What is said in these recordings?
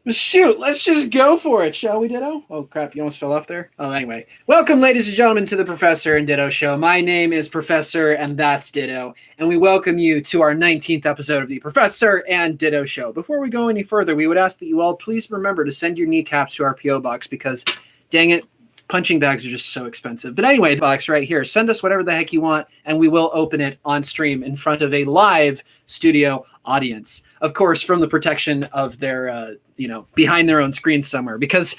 Shoot, let's just go for it, shall we, Ditto? Oh, crap, you almost fell off there. Oh, anyway. Welcome, ladies and gentlemen, to the Professor and Ditto Show. My name is Professor, and that's Ditto, and we welcome you to our 19th episode of the Professor and Ditto Show. Before we go any further, we would ask that you all please remember to send your kneecaps to our P.O. Box because, dang it, punching bags are just so expensive. But anyway, the box right here. Send us whatever the heck you want, and we will open it on stream in front of a live studio audience. Of course, from the protection of their, behind their own screen somewhere. Because,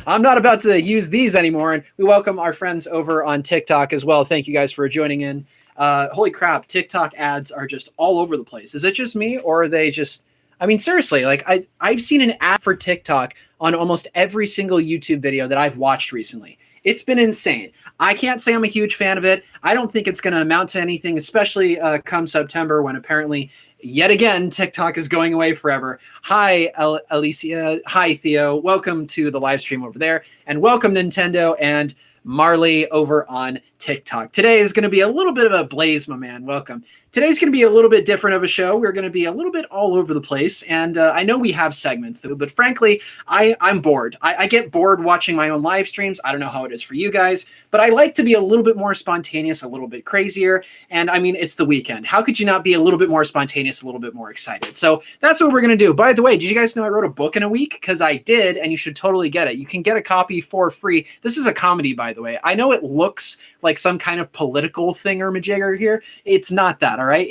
I'm not about to use these anymore. And we welcome our friends over on TikTok as well. Thank you guys for joining in. Holy crap, TikTok ads are just all over the place. Is it just me, or are they just... I mean, seriously, like I've seen an ad for TikTok on almost every single YouTube video that I've watched recently. It's been insane. I can't say I'm a huge fan of it. I don't think it's going to amount to anything, especially come September when apparently, yet again, TikTok is going away forever. Hi, Alicia. Hi, Theo. Welcome to the live stream over there. And welcome, Nintendo and Marley over on TikTok. Today is going to be a little bit of a blaze, my man. Welcome. Today's going to be a little bit different of a show. We're going to be a little bit all over the place. And I know we have segments, but frankly, I'm bored. I get bored watching my own live streams. I don't know how it is for you guys, but I like to be a little bit more spontaneous, a little bit crazier. And I mean, it's the weekend. How could you not be a little bit more spontaneous, a little bit more excited? So that's what we're going to do. By the way, did you guys know I wrote a book in a week? Because I did, and you should totally get it. You can get a copy for free. This is a comedy, by the way. I know it looks like some kind of political thingamajigger here. It's not that, all right?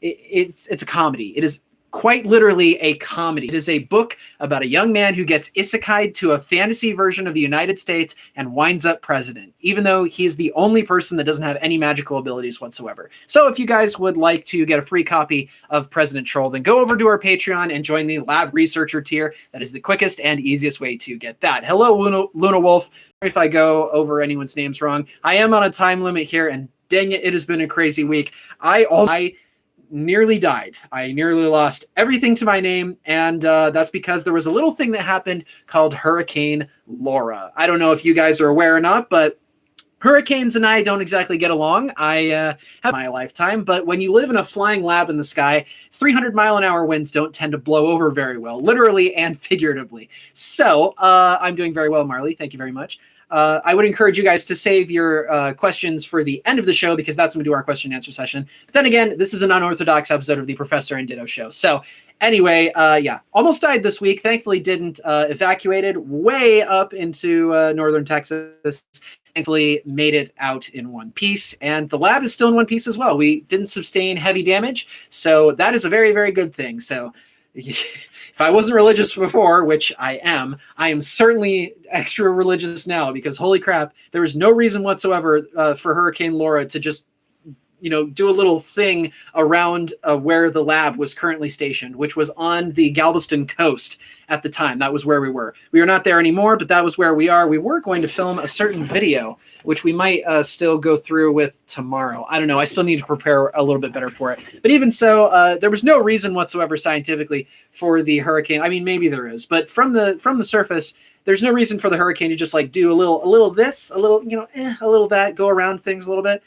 It's a comedy. It is quite literally a comedy. It is a book about a young man who gets isekai'd to a fantasy version of the United States and winds up president, even though he's the only person that doesn't have any magical abilities whatsoever. So if you guys would like to get a free copy of President Troll, then go over to our Patreon and join the Lab Researcher tier. That is the quickest and easiest way to get that. Hello, Luna Wolf. If I go over anyone's names wrong, I am on a time limit here, and dang it, it has been a crazy week. I nearly died. I nearly lost everything to my name, and that's because there was a little thing that happened called Hurricane Laura. I don't know if you guys are aware or not, but hurricanes and I don't exactly get along. I have my lifetime, but when you live in a flying lab in the sky, 300-mile-an-hour winds don't tend to blow over very well, literally and figuratively. So I'm doing very well, Marley. Thank you very much. I would encourage you guys to save your questions for the end of the show because that's when we do our question and answer session. But then again, this is an unorthodox episode of the Professor and Ditto Show. So anyway, yeah, almost died this week. Thankfully didn't. Evacuated way up into northern Texas. Thankfully made it out in one piece, and the lab is still in one piece as well. We didn't sustain heavy damage, so that is a very, very good thing. So if I wasn't religious before, which I am certainly extra religious now because holy crap, there was no reason whatsoever for Hurricane Laura to just, do a little thing around where the lab was currently stationed, which was on the Galveston coast at the time. That was where we were. We are not there anymore, but that was where we are. We were going to film a certain video, which we might still go through with tomorrow. I don't know. I still need to prepare a little bit better for it. But even so, there was no reason whatsoever scientifically for the hurricane. I mean, maybe there is, but from the surface, there's no reason for the hurricane to just like do a little this, a little, a little that, go around things a little bit.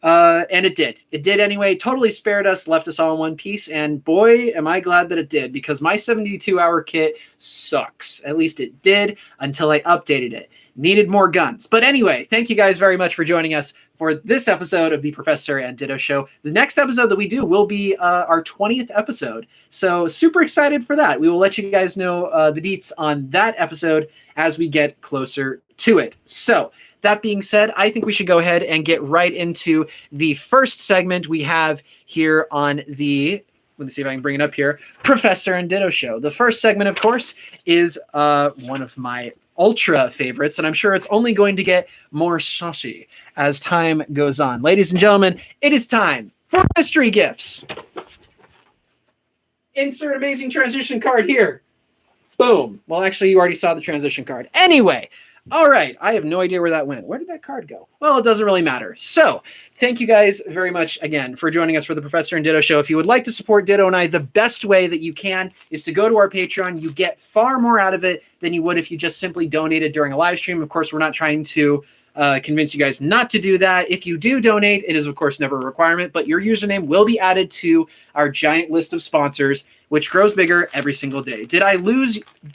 And it did. It did anyway. Totally spared us, left us all in one piece. And boy, am I glad that it did because my 72-hour kit sucks. At least it did until I updated it. Needed more guns. But anyway, thank you guys very much for joining us for this episode of the Professor and Ditto Show. The next episode that we do will be our 20th episode. So super excited for that. We will let you guys know the deets on that episode as we get closer to it. So that being said, I think we should go ahead and get right into the first segment we have here on the, let me see if I can bring it up here, Professor and Ditto Show. The first segment, of course, is one of my ultra favorites, and I'm sure it's only going to get more saucy as time goes on. Ladies and gentlemen, it is time for mystery gifts. Insert amazing transition card here. Boom. Well, actually, you already saw the transition card. Anyway, all right. I have no idea where that went. Where did that card go? Well, it doesn't really matter. So thank you guys very much again for joining us for the Professor and Ditto Show. If you would like to support Ditto and I, the best way that you can is to go to our Patreon. You get far more out of it than you would if you just simply donated during a live stream. Of course, we're not trying to convince you guys not to do that. If you do donate, it is of course never a requirement, but your username will be added to our giant list of sponsors, which grows bigger every single day. Did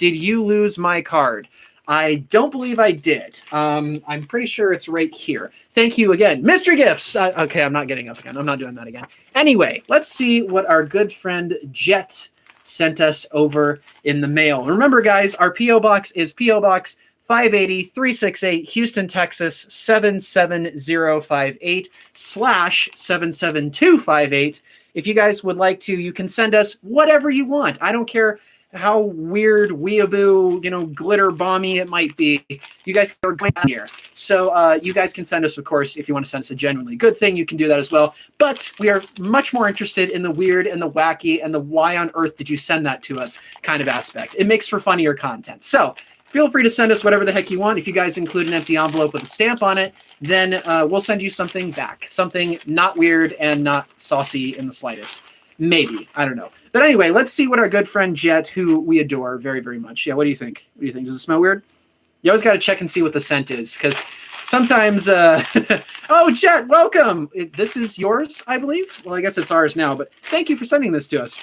you lose my card? I don't believe I did. I'm pretty sure it's right here. Thank you again. Mystery gifts. Okay, I'm not getting up again. I'm not doing that again. Anyway, let's see what our good friend Jet sent us over in the mail. Remember, guys, our P.O. Box is P.O. Box 580-368, Houston, Texas, 77058/77258. If you guys would like to, you can send us whatever you want. I don't care how weird, weeaboo, glitter bomby it might be. You guys are going here. So you guys can send us, of course, if you want to send us a genuinely good thing, you can do that as well. But we are much more interested in the weird and the wacky and the why on earth did you send that to us kind of aspect. It makes for funnier content. So feel free to send us whatever the heck you want. If you guys include an empty envelope with a stamp on it, then we'll send you something back. Something not weird and not saucy in the slightest. Maybe. I don't know. But anyway, let's see what our good friend Jet, who we adore very, very much. Yeah, what do you think? What do you think? Does it smell weird? You always got to check and see what the scent is, because sometimes... oh, Jet, welcome! This is yours, I believe? Well, I guess it's ours now, but thank you for sending this to us.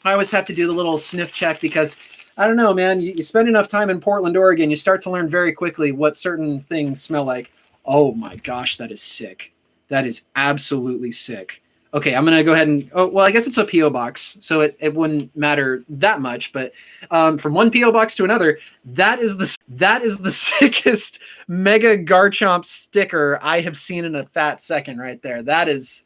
I always have to do the little sniff check because, I don't know, man, you spend enough time in Portland, Oregon, you start to learn very quickly what certain things smell like. Oh my gosh, that is sick. That is absolutely sick. Okay, I'm going to go ahead and... Oh, well, I guess it's a P.O. box, so it wouldn't matter that much. But from one P.O. box to another, that is the sickest Mega Garchomp sticker I have seen in a fat second right there. That's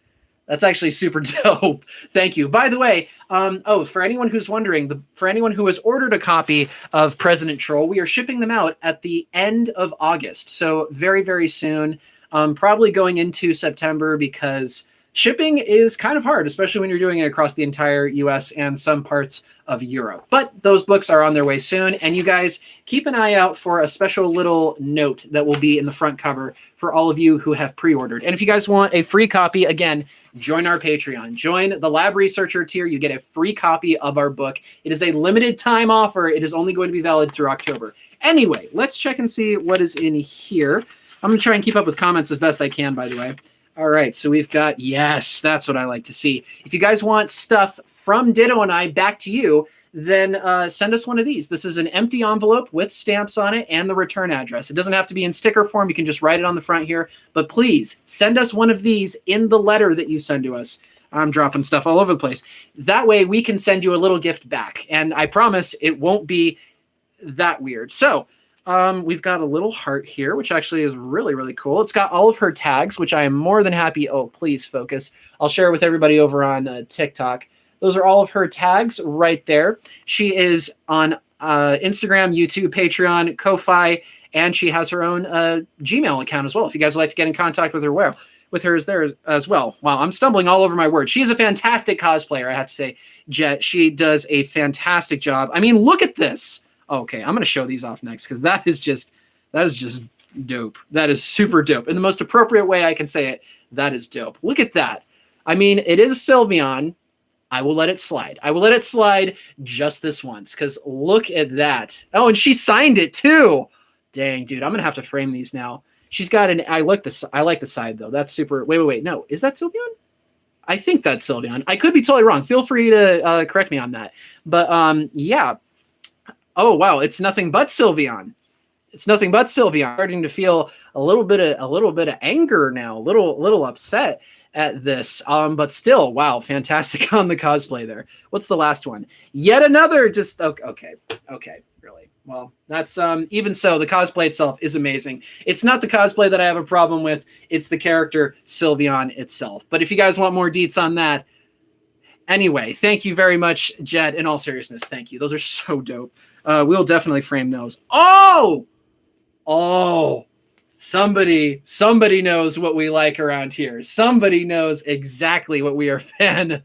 actually super dope. Thank you. By the way, for anyone who's wondering, for anyone who has ordered a copy of President Troll, we are shipping them out at the end of August. So very, very soon, probably going into September, because shipping is kind of hard, especially when you're doing it across the entire US and some parts of Europe. But those books are on their way soon, and you guys keep an eye out for a special little note that will be in the front cover for all of you who have pre-ordered. And if you guys want a free copy, again, join our Patreon. Join the Lab Researcher tier. You get a free copy of our book. It is a limited time offer. It is only going to be valid through October. Anyway, let's check and see what is in here. I'm going to try and keep up with comments as best I can, by the way. All right, so we've got, yes, that's what I like to see. If you guys want stuff from Ditto and I back to you, then send us one of these. This is an empty envelope with stamps on it and the return address. It doesn't have to be in sticker form. You can just write it on the front here. But please send us one of these in the letter that you send to us. I'm dropping stuff all over the place. That way we can send you a little gift back. And I promise it won't be that weird. So... we've got a little heart here, which actually is really, really cool. It's got all of her tags, which I am more than happy. Oh, please focus. I'll share with everybody over on TikTok. Those are all of her tags right there. She is on Instagram, YouTube, Patreon, Ko-Fi, and she has her own Gmail account as well. If you guys would like to get in contact with her, with hers there as well. Wow, I'm stumbling all over my words. She's a fantastic cosplayer, I have to say. Jet, she does a fantastic job. I mean, look at this. Okay, I'm going to show these off next because that is just dope. That is super dope. In the most appropriate way I can say it, that is dope. Look at that. I mean, it is Sylveon. I will let it slide. I will let it slide just this once because look at that. Oh, and she signed it too. Dang, dude, I'm going to have to frame these now. She's got an... I like the side, though. That's super... Wait. No, is that Sylveon? I think that's Sylveon. I could be totally wrong. Feel free to correct me on that. But, yeah. Oh, wow, it's nothing but Sylveon. It's nothing but Sylveon. I'm starting to feel a little bit of anger now, a little upset at this. But still, wow, fantastic on the cosplay there. What's the last one? Yet another just okay, really. Well, that's even so, the cosplay itself is amazing. It's not the cosplay that I have a problem with, it's the character Sylveon itself. But if you guys want more deets on that, anyway, thank you very much, Jet. In all seriousness, thank you. Those are so dope. We'll definitely frame those. Oh, somebody knows what we like around here. Somebody knows exactly what we are a fan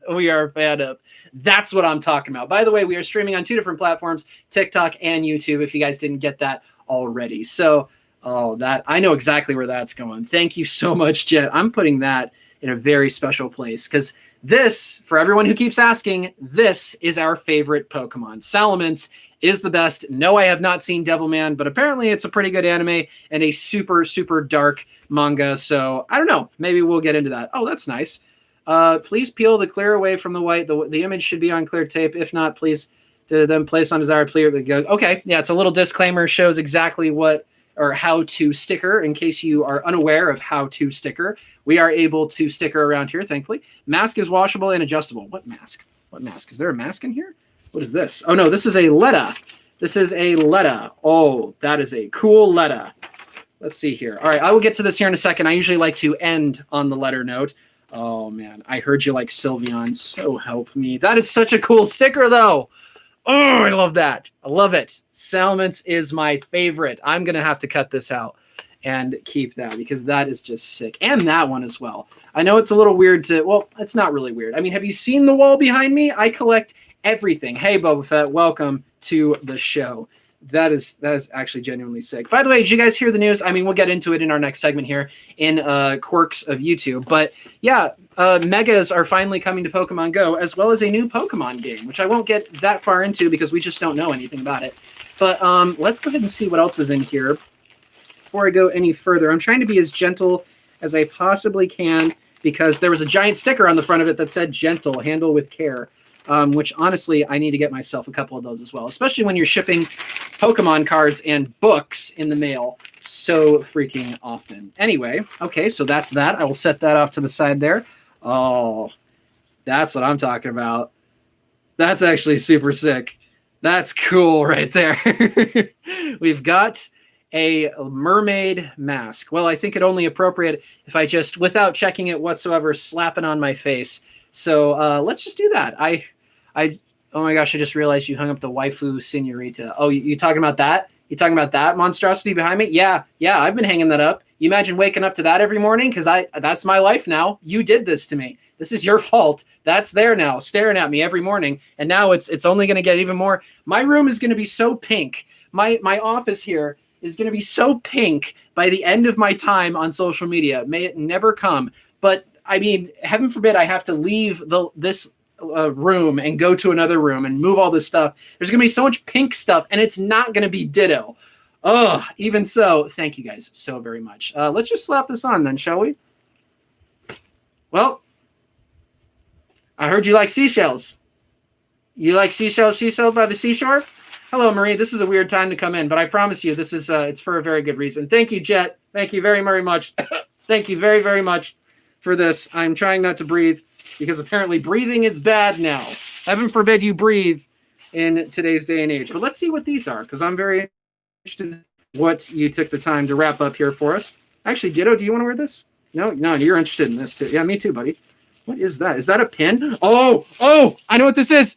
of. That's what I'm talking about. By the way, we are streaming on 2 different platforms, TikTok and YouTube, if you guys didn't get that already. So, I know exactly where that's going. Thank you so much, Jet. I'm putting that in a very special place because This, for everyone who keeps asking, this is our favorite Pokemon. Salamence is the best. No, I have not seen Devilman, but apparently it's a pretty good anime and a super, super dark manga. So I don't know. Maybe we'll get into that. Oh, that's nice. Please peel the clear away from the white. The image should be on clear tape. If not, please then place on desired clear. Okay, yeah, it's a little disclaimer. Shows exactly what or how to sticker in case you are unaware of how to sticker. We are able to sticker around here, thankfully. Mask is washable and adjustable. What mask? What mask? Is there a mask in here? What is this? Oh, no, this is a letter. This is a letter. Oh, that is a cool letter. Let's see here. All right, I will get to this here in a second. I usually like to end on the letter note. Oh, man, I heard you like Sylveon. So help me. That is such a cool sticker, though. Oh, I love that. I love it. Salamence is my favorite. I'm going to have to cut this out and keep that because that is just sick. And that one as well. I know it's a little weird to, well, it's not really weird. I mean, have you seen the wall behind me? I collect everything. Hey, Boba Fett, welcome to the show. That is actually genuinely sick. By the way, did you guys hear the news? I mean, we'll get into it in our next segment here in Quirks of YouTube. But yeah, Megas are finally coming to Pokemon Go, as well as a new Pokemon game, which I won't get that far into because we just don't know anything about it. But let's go ahead and see what else is in here before I go any further. I'm trying to be as gentle as I possibly can because there was a giant sticker on the front of it that said gentle, handle with care. Which honestly, I need to get myself a couple of those as well, especially when you're shipping Pokemon cards and books in the mail so freaking often. Anyway, okay, so that's that. I will set that off to the side there. Oh, that's what I'm talking about. That's actually super sick. That's cool right there. We've got a mermaid mask. Well, I think it only appropriate if I just, without checking it whatsoever, slap it on my face. So let's just do that. Oh my gosh, I just realized you hung up the waifu senorita. Oh, you talking about that? You talking about that monstrosity behind me? Yeah, I've been hanging that up. You imagine waking up to that every morning? Because that's my life now. You did this to me. This is your fault. That's there now, staring at me every morning. And now it's only going to get even more. My room is going to be so pink. My office here is going to be so pink by the end of my time on social media. May it never come. But I mean, heaven forbid I have to leave this room and go to another room and move all this stuff. There's going to be so much pink stuff, and it's not going to be Ditto. Oh, even so, thank you guys so very much. Let's just slap this on then, shall we? Well, I heard you like seashells. You like seashells by the seashore? Hello, Marie. This is a weird time to come in, but I promise you this is it's for a very good reason. Thank you, Jet. Thank you very, very much. Thank you very, very much for this. I'm trying not to breathe because apparently breathing is bad now. Heaven forbid you breathe in today's day and age. But let's see what these are because I'm very interested in what you took the time to wrap up here for us. Actually, Ditto, do you want to wear this? No, you're interested in this too. Yeah, me too, buddy. What is that? Is that a pin? Oh, I know what this is.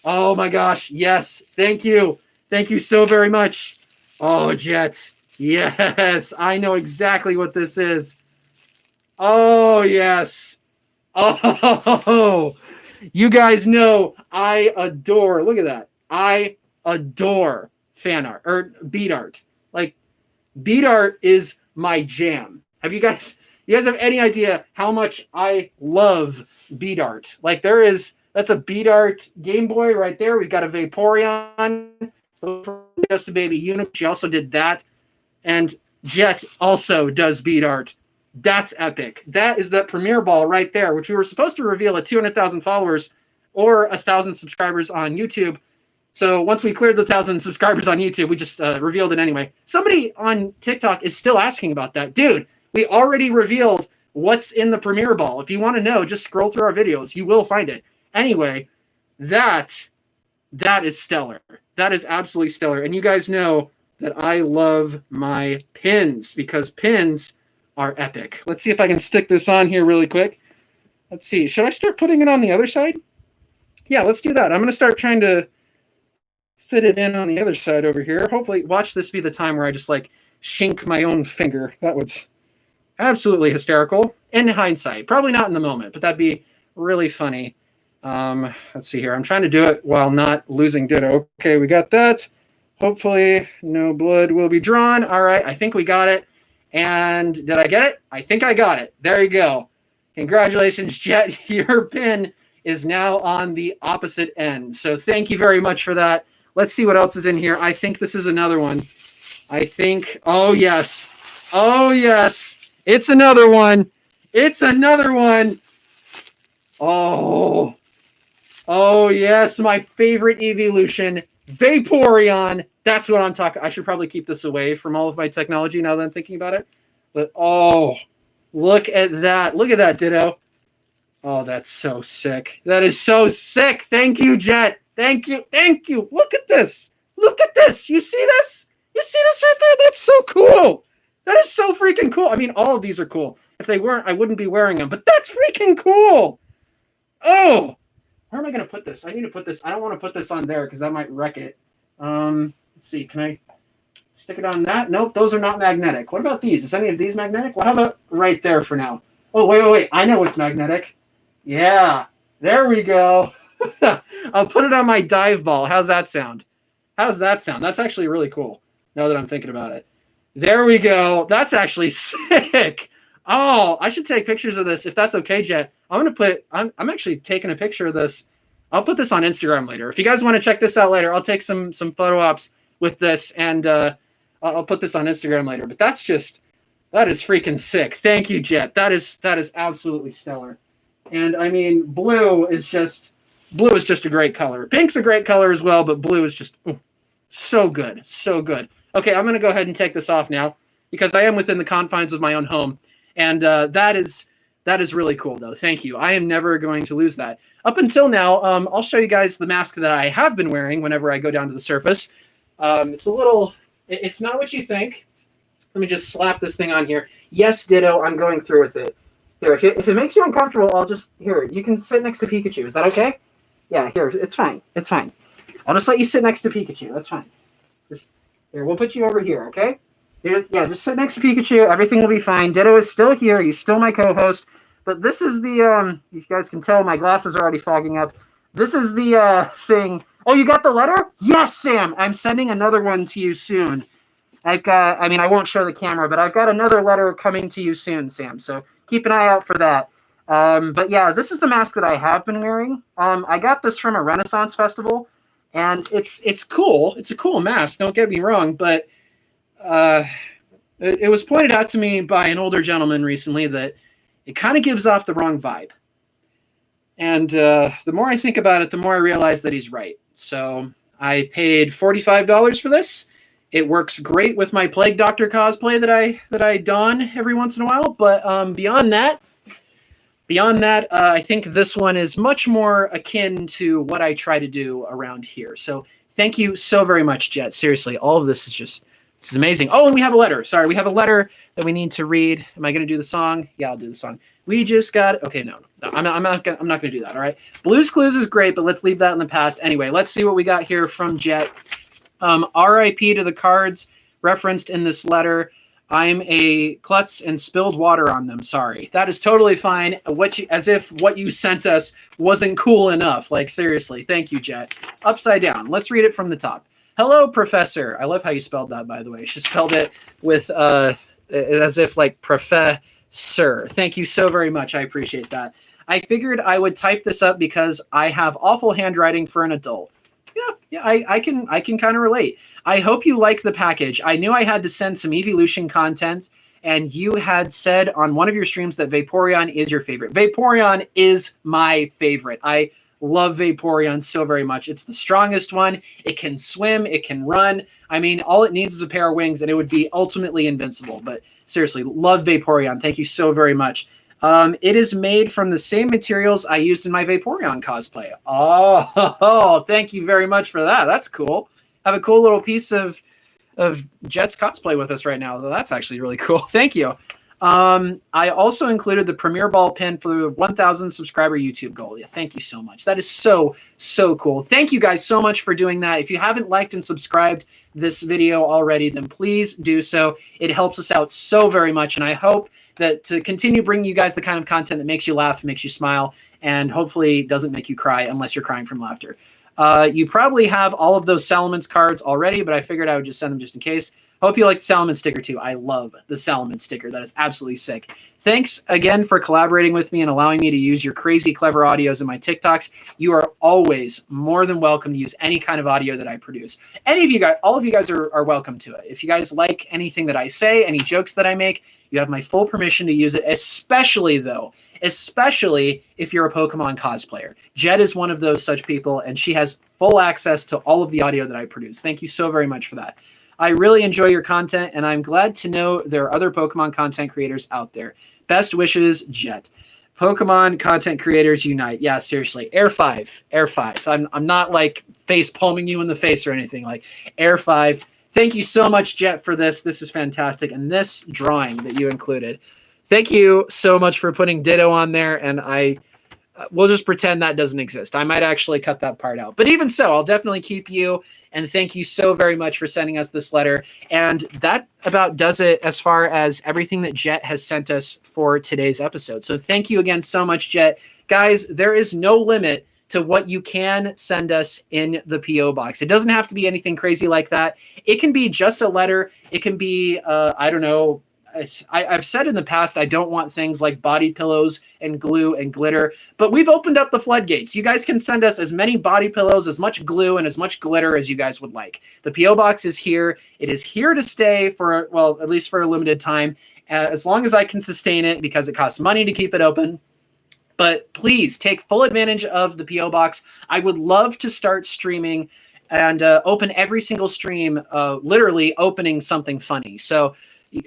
Oh my gosh. Yes. Thank you. Thank you so very much. Oh, Jet. Yes. I know exactly what this is. Oh, yes. Oh, you guys know I adore, look at that. I adore fan art or bead art. Like bead art is my jam. You guys have any idea how much I love bead art? Like that's a bead art Game Boy right there. We've got a Vaporeon, just a baby unit. She also did that. And Jet also does bead art. That's epic. That is that premiere ball right there, which we were supposed to reveal at 200,000 followers or 1,000 subscribers on YouTube. So once we cleared the 1,000 subscribers on YouTube, we just revealed it anyway. Somebody on TikTok is still asking about that. Dude, we already revealed what's in the premiere ball. If you want to know, just scroll through our videos. You will find it. Anyway, that is stellar. That is absolutely stellar. And you guys know that I love my pins because pins are epic. Let's see if I can stick this on here really quick. Let's see. Should I start putting it on the other side? Yeah, let's do that. I'm going to start trying to fit it in on the other side over here. Hopefully, watch this be the time where I just like shink my own finger. That was absolutely hysterical in hindsight. Probably not in the moment, but that'd be really funny. Let's see here. I'm trying to do it while not losing Ditto. Okay, we got that. Hopefully, no blood will be drawn. All right, I think we got it. And did I get it? I think I got it. There you go. Congratulations, Jet. Your pin is now on the opposite end. So thank you very much for that. Let's see what else is in here. I think this is another one. I think, oh yes. Oh yes. It's another one. It's another one. Oh. Oh yes, my favorite evolution, Vaporeon. That's what I'm talking. I should probably keep this away from all of my technology now that I'm thinking about it. But oh, look at that. Look at that, Ditto. Oh, that's so sick. That is so sick. Thank you, Jet. Thank you. Thank you. Look at this. Look at this. You see this? You see this right there? That's so cool. That is so freaking cool. I mean, all of these are cool. If they weren't, I wouldn't be wearing them. But that's freaking cool. Oh, where am I going to put this? I need to put this. I don't want to put this on there because that might wreck it. Let's see. Can I stick it on that? Nope, those are not magnetic. What about these? Is any of these magnetic? Well, how about right there for now? Oh, wait. I know what's magnetic. Yeah, there we go. I'll put it on my dive ball. How's that sound? How's that sound? That's actually really cool, now that I'm thinking about it. There we go. That's actually sick. Oh, I should take pictures of this if that's okay, Jet. I'm actually taking a picture of this. I'll put this on Instagram later. If you guys want to check this out later, I'll take some photo ops with this, and I'll put this on Instagram later. But that is freaking sick. Thank you, Jet. That is absolutely stellar. And I mean, blue is just a great color. Pink's a great color as well, but blue is just so good, so good. Okay, I'm gonna go ahead and take this off now because I am within the confines of my own home, and that is really cool though. Thank you. I am never going to lose that. Up until now, I'll show you guys the mask that I have been wearing whenever I go down to the surface. It's not what you think. Let me just slap this thing on here. Yes, Ditto, I'm going through with it. Here, if it makes you uncomfortable, you can sit next to Pikachu. Is that okay? Yeah, here, it's fine. It's fine. I'll just let you sit next to Pikachu. That's fine. Here, we'll put you over here, okay? Here, yeah, just sit next to Pikachu. Everything will be fine. Ditto is still here. He's still my co-host. But this is the, you guys can tell my glasses are already fogging up. This is the thing. Oh, you got the letter? Yes, Sam. I'm sending another one to you soon. I won't show the camera, but I've got another letter coming to you soon, Sam. So keep an eye out for that. But yeah, this is the mask that I have been wearing. I got this from a Renaissance festival, and it's cool. It's a cool mask. Don't get me wrong, but it was pointed out to me by an older gentleman recently that it kind of gives off the wrong vibe. And the more I think about it, the more I realize that he's right. So I paid $45 for this. It works great with my Plague Doctor cosplay that I don every once in a while. But beyond that, I think this one is much more akin to what I try to do around here. So thank you so very much, Jet. Seriously, all of this is amazing. Oh, and we have a letter. Sorry, we have a letter that we need to read. Am I going to do the song? Yeah, I'll do the song. We just got. Okay, no, I'm not going to do that. All right. Blue's Clues is great, but let's leave that in the past. Anyway, let's see what we got here from Jet. R.I.P. to the cards referenced in this letter. I'm a klutz and spilled water on them. Sorry. That is totally fine. As if what you sent us wasn't cool enough. Like, seriously. Thank you, Jet. Upside down. Let's read it from the top. Hello, Professor. I love how you spelled that, by the way. She spelled it with as if like professor. Thank you so very much. I appreciate that. I figured I would type this up because I have awful handwriting for an adult. Yeah, I can kind of relate. I hope you like the package. I knew I had to send some evolution content, and you had said on one of your streams that Vaporeon is your favorite. Vaporeon is my favorite. I love Vaporeon so very much. It's the strongest one. It can swim. It can run. I mean, all it needs is a pair of wings, and it would be ultimately invincible. But seriously, love Vaporeon. Thank you so very much. It is made from the same materials I used in my Vaporeon cosplay. Oh, thank you very much for that. That's cool. Have a cool little piece of Jet's cosplay with us right now. So that's actually really cool. Thank you. I also included the Premier Ball pin for the 1,000 subscriber YouTube goal. Yeah, thank you so much. That is so cool. Thank you guys so much for doing that. If you haven't liked and subscribed this video already, then please do so. It helps us out so very much. And I hope that to continue bringing you guys the kind of content that makes you laugh, makes you smile, and hopefully doesn't make you cry unless you're crying from laughter. You probably have all of those Salamence cards already, but I figured I would just send them just in case. Hope you like the Salomon sticker too. I love the Salomon sticker. That is absolutely sick. Thanks again for collaborating with me and allowing me to use your crazy clever audios in my TikToks. You are always more than welcome to use any kind of audio that I produce. Any of you guys, all of you guys are welcome to it. If you guys like anything that I say, any jokes that I make, you have my full permission to use it, especially if you're a Pokemon cosplayer. Jet is one of those such people, and she has full access to all of the audio that I produce. Thank you so very much for that. I really enjoy your content, and I'm glad to know there are other Pokemon content creators out there. Best wishes, Jet. Pokemon content creators unite. Yeah, seriously. Air 5. I'm not like face palming you in the face or anything. Like Air 5. Thank you so much, Jet, for this. This is fantastic. And this drawing that you included. Thank you so much for putting Ditto on there. And we'll just pretend that doesn't exist. I might actually cut that part out. But even so, I'll definitely keep you. And thank you so very much for sending us this letter. And that about does it as far as everything that Jet has sent us for today's episode. So thank you again so much, Jet. Guys, there is no limit to what you can send us in the P.O. box. It doesn't have to be anything crazy like that. It can be just a letter. It can be, I don't know, I've said in the past, I don't want things like body pillows and glue and glitter, but we've opened up the floodgates. You guys can send us as many body pillows, as much glue, and as much glitter as you guys would like. The P.O. box is here. It is here to stay for, well, at least for a limited time, as long as I can sustain it, because it costs money to keep it open. But please take full advantage of the P.O. box. I would love to start streaming and open every single stream, literally opening something funny. So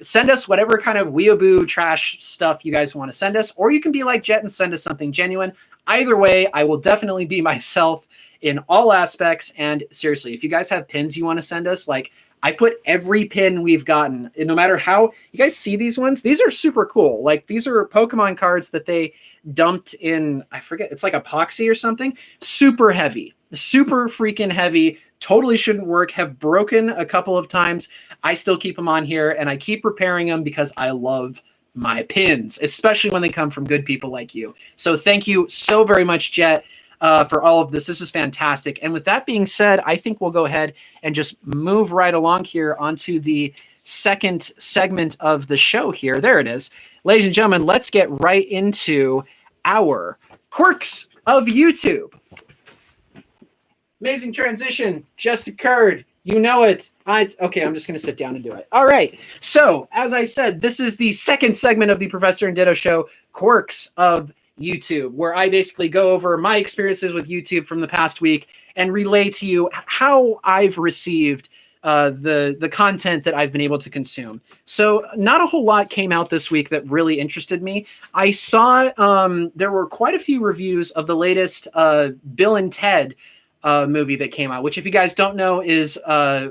send us whatever kind of weeaboo trash stuff you guys want to send us, or you can be like Jet and send us something genuine. Either way, I will definitely be myself in all aspects. And seriously, if you guys have pins you want to send us, like I put every pin we've gotten, and no matter how you guys see these ones, these are super cool. Like these are Pokemon cards that they dumped in, I forget, it's like epoxy or something. Super heavy, super freaking heavy. Totally shouldn't work, have broken a couple of times. I still keep them on here, and I keep repairing them because I love my pins, especially when they come from good people like you. So thank you so very much, Jet, for all of this. This is fantastic. And with that being said, I think we'll go ahead and just move right along here onto the second segment of the show here. There it is. Ladies and gentlemen, let's get right into our quirks of YouTube. Amazing transition just occurred. You know it. Okay, I'm just going to sit down and do it. All right. So, as I said, this is the second segment of the Professor and Ditto Show, Quirks of YouTube, where I basically go over my experiences with YouTube from the past week and relay to you how I've received the content that I've been able to consume. So not a whole lot came out this week that really interested me. I saw there were quite a few reviews of the latest Bill and Ted movie that came out, which, if you guys don't know, is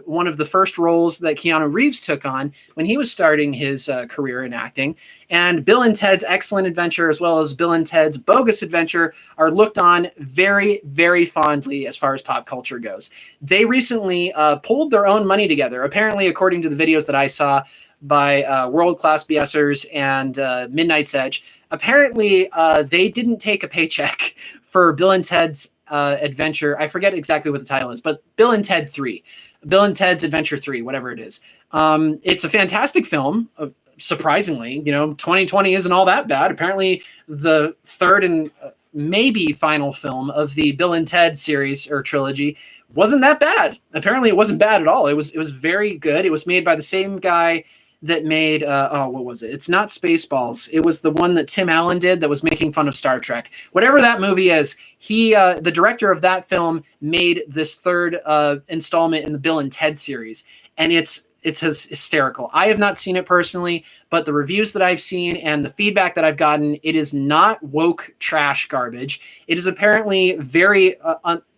one of the first roles that Keanu Reeves took on when he was starting his career in acting. And Bill and Ted's Excellent Adventure, as well as Bill and Ted's Bogus Adventure, are looked on very, very fondly as far as pop culture goes. They recently pulled their own money together, apparently, according to the videos that I saw by World Class BSers and Midnight's Edge. Apparently, they didn't take a paycheck for Bill and Ted's adventure. I forget exactly what the title is, but Bill and Ted 3, Bill and Ted's Adventure 3, whatever it is. It's a fantastic film. Surprisingly, 2020 isn't all that bad. Apparently the third and maybe final film of the Bill and Ted series or trilogy wasn't that bad. Apparently it wasn't bad at all. It was very good. It was made by the same guy that made what was it? It's not Spaceballs. It was the one that Tim Allen did that was making fun of Star Trek. Whatever that movie is, he the director of that film made this third installment in the Bill and Ted series, and it's hysterical. I have not seen it personally, but the reviews that I've seen and the feedback that I've gotten, it is not woke trash garbage. It is apparently very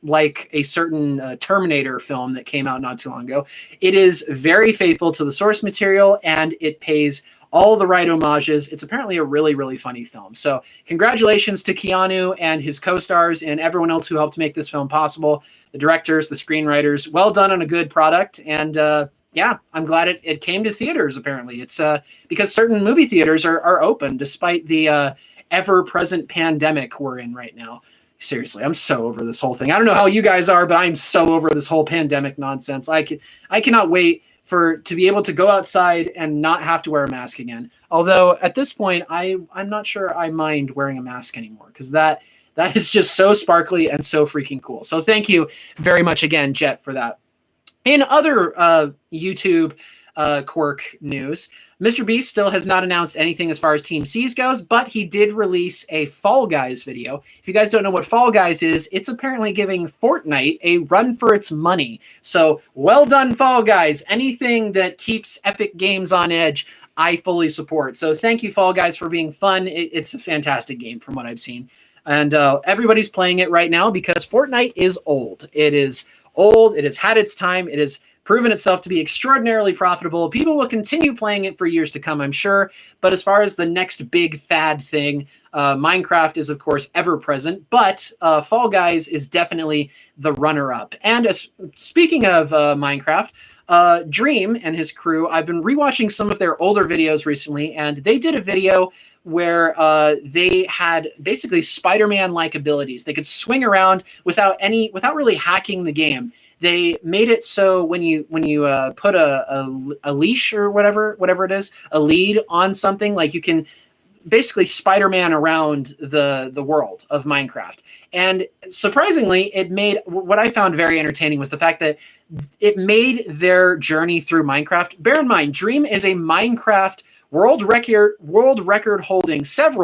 like a certain Terminator film that came out not too long ago. It is very faithful to the source material, and it pays all the right homages. It's apparently a really, really funny film. So congratulations to Keanu and his co-stars and everyone else who helped make this film possible. The directors, the screenwriters, well done on a good product. And yeah, I'm glad it came to theaters. Apparently it's because certain movie theaters are open despite the ever-present pandemic we're in right now. Seriously, I'm so over this whole thing. I don't know how you guys are, but I'm so over this whole pandemic nonsense. I cannot wait to be able to go outside and not have to wear a mask again. Although at this point, I'm not sure I mind wearing a mask anymore, because that is just so sparkly and so freaking cool. So thank you very much again, Jet, for that. In other YouTube quirk news, Mr. Beast still has not announced anything as far as Team Seas goes, but he did release a Fall Guys video. If you guys don't know what Fall Guys is, it's apparently giving Fortnite a run for its money. So well done, Fall Guys. Anything that keeps Epic Games on edge, I fully support. So thank you, Fall Guys, for being fun. It's a fantastic game from what I've seen. And everybody's playing it right now because Fortnite is old. It is old. It has had its time. It has proven itself to be extraordinarily profitable. People will continue playing it for years to come, I'm sure. But as far as the next big fad thing, Minecraft is, of course, ever present. But Fall Guys is definitely the runner-up. And speaking of Minecraft, Dream and his crew, I've been rewatching some of their older videos recently, and they did a video where they had basically Spider-Man-like abilities. They could swing around without really hacking the game. They made it so when you put a leash or whatever it is, a lead on something, like you can basically Spider-Man around the world of Minecraft. And surprisingly, it made, what I found very entertaining was the fact that it made their journey through Minecraft. Bear in mind, Dream is a Minecraft world record holding set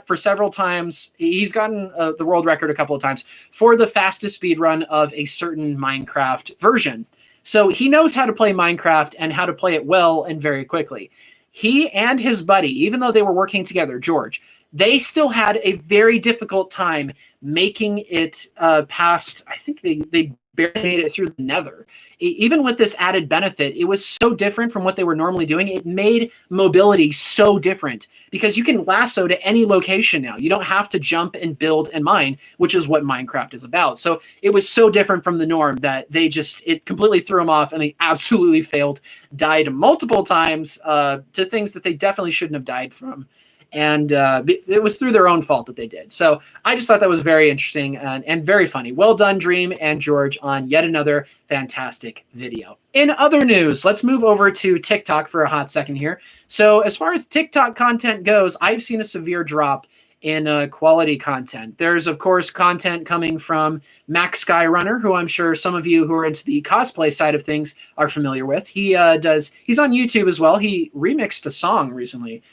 for several times. He's gotten the world record a couple of times for the fastest speed run of a certain Minecraft version. So he knows how to play Minecraft and how to play it well and very quickly. He and his buddy, even though they were working together, George, they still had a very difficult time making it past. I think they barely made it through the Nether. Even with this added benefit, it was so different from what they were normally doing. It made mobility so different because you can lasso to any location now. You don't have to jump and build and mine, which is what Minecraft is about. So it was so different from the norm that it completely threw them off, and they absolutely failed, died multiple times to things that they definitely shouldn't have died from. And it was through their own fault that they did. So I just thought that was very interesting and very funny. Well done, Dream and George, on yet another fantastic video. In other news, let's move over to TikTok for a hot second here. So as far as TikTok content goes, I've seen a severe drop in quality content. There's, of course, content coming from Max Skyrunner, who I'm sure some of you who are into the cosplay side of things are familiar with. He's on YouTube as well. He remixed a song recently,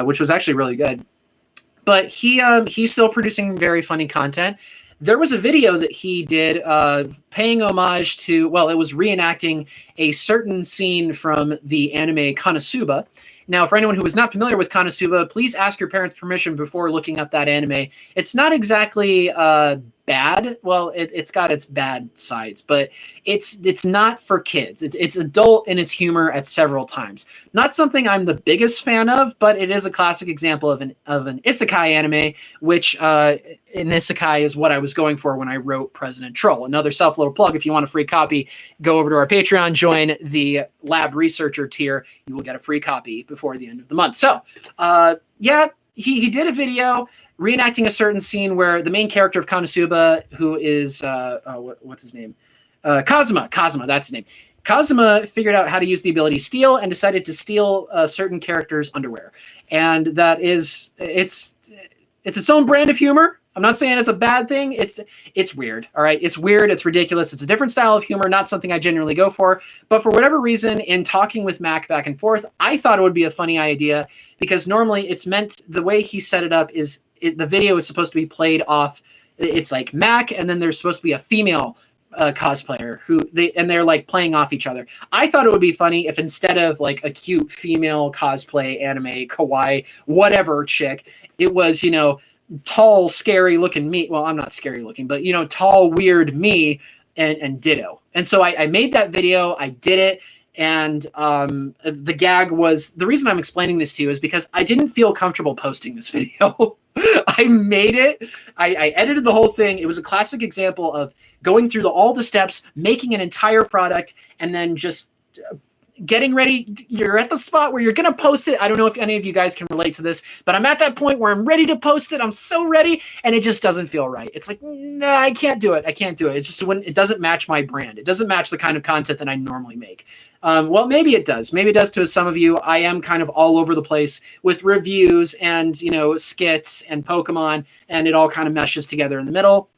which was actually really good. But he's still producing very funny content. There was a video that he did paying homage to, well, it was reenacting a certain scene from the anime Konosuba. Now, for anyone who is not familiar with Konosuba, please ask your parents' permission before looking up that anime. It's not exactly bad. Well, it's got its bad sides, but it's not for kids. It's adult in its humor at several times. Not something I'm the biggest fan of, but it is a classic example of an isekai anime, which an isekai is what I was going for when I wrote President Troll. Another little plug: if you want a free copy, go over to our Patreon, join the Lab Researcher tier. You will get a free copy before the end of the month. So, yeah, he did a video reenacting a certain scene where the main character of Konosuba, who is what's his name? Kazuma, that's his name. Kazuma figured out how to use the ability steal and decided to steal certain characters' underwear. And that is, it's its own brand of humor. I'm not saying it's a bad thing. It's weird. All right. It's weird. It's ridiculous. It's a different style of humor, not something I generally go for. But for whatever reason, in talking with Mac back and forth, I thought it would be a funny idea because normally it's meant, the way he set it up is the video is supposed to be played off. It's like Mac, and then there's supposed to be a female cosplayer they're like playing off each other. I thought it would be funny if instead of like a cute female cosplay anime kawaii whatever chick, it was, tall, scary looking me. Well, I'm not scary looking, but tall, weird me and Ditto. And so I made that video. I did it. And the gag was, the reason I'm explaining this to you is because I didn't feel comfortable posting this video. I made it. I edited the whole thing. It was a classic example of going through all the steps, making an entire product, and then just getting ready. You're at the spot where you're going to post it. I don't know if any of you guys can relate to this, but I'm at that point where I'm ready to post it. I'm so ready, and it just doesn't feel right. It's like, no, I can't do it. I can't do it. It's just when it doesn't match my brand. It doesn't match the kind of content that I normally make. Well, maybe it does. Maybe it does to some of you. I am kind of all over the place with reviews and, skits and Pokemon, and it all kind of meshes together in the middle.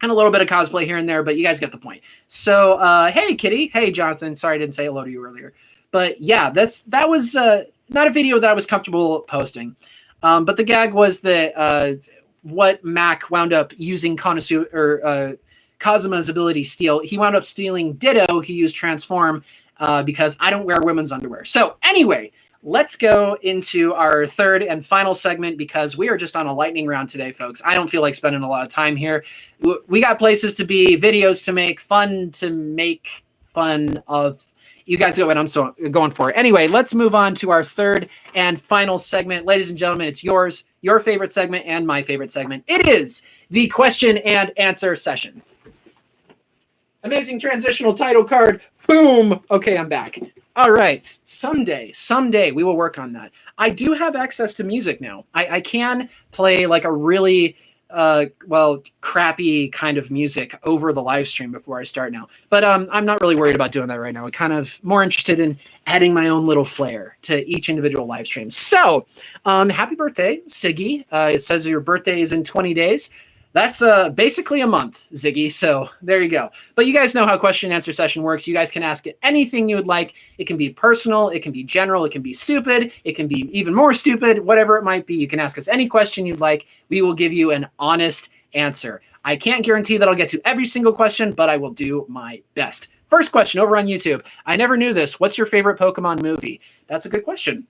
And a little bit of cosplay here and there, but you guys get the point. So, hey, Kitty. Hey, Jonathan. Sorry I didn't say hello to you earlier. But yeah, that was not a video that I was comfortable posting. But the gag was that what Mac wound up using Kazuma's ability steal. He wound up stealing Ditto. He used Transform because I don't wear women's underwear. So anyway, let's go into our third and final segment because we are just on a lightning round today, folks. I don't feel like spending a lot of time here. We got places to be, videos to make, fun of. You guys know what I'm going for. Anyway, let's move on to our third and final segment. Ladies and gentlemen, it's yours, your favorite segment and my favorite segment. It is the question and answer session. Amazing transitional title card. Boom. Okay, I'm back. All right. Someday we will work on that. I do have access to music now. I can play like a really, crappy kind of music over the live stream before I start now. But I'm not really worried about doing that right now. I'm kind of more interested in adding my own little flair to each individual live stream. So happy birthday, Siggy. It says your birthday is in 20 days. That's basically a month, Ziggy. So there you go. But you guys know how question and answer session works. You guys can ask it anything you would like. It can be personal. It can be general. It can be stupid. It can be even more stupid, whatever it might be. You can ask us any question you'd like. We will give you an honest answer. I can't guarantee that I'll get to every single question, but I will do my best. First question over on YouTube. I never knew this. What's your favorite Pokemon movie? That's a good question.